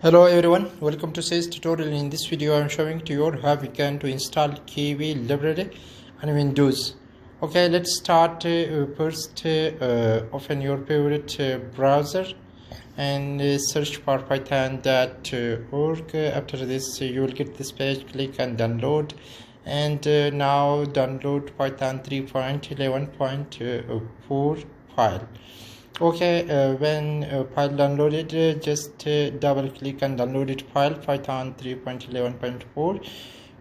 Hello everyone, welcome to this tutorial. In this video I am showing to you how we can to install kivy library on Windows. Okay, let's start. First open your favorite browser and search for python.org. After this you will get this page. Click on download, and now download python 3.11.4 file. Okay, when file downloaded, just double click on downloaded file python 3.11.4.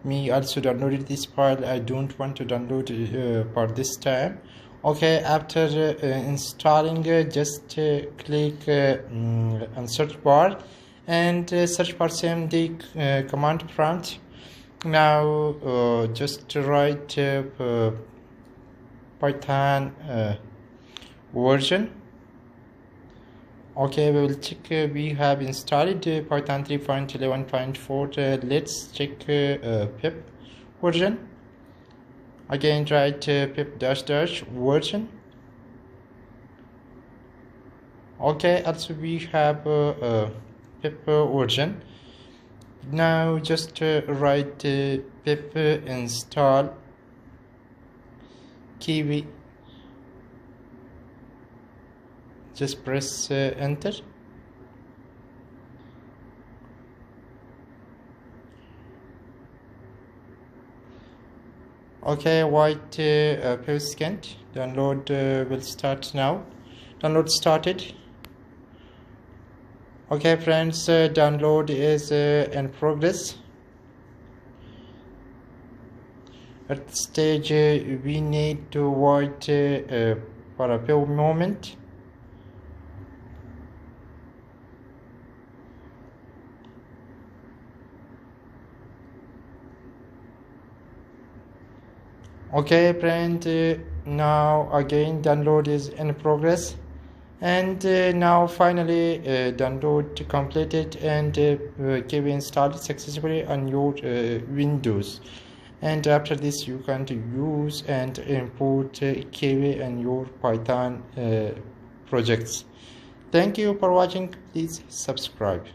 Me also downloaded this file. I don't want to download for this time. Okay, after installing, just click on search bar and search for cmd command prompt. Now just write python version. Okay, we will check. We have installed python 3.11.4. Let's check pip version. Again, write pip -- version. Okay, also we have pip version. Now just write pip install kivy. Just press enter. Okay, wait a few seconds. Download will start now. Download started. Okay friends, download is in progress. At this stage we need to wait for a few moments. Okay friend, now again download is in progress, and now finally download completed and kivy installed successfully on your Windows. And after this you can use and import kivy in your Python projects. Thank you for watching. Please subscribe.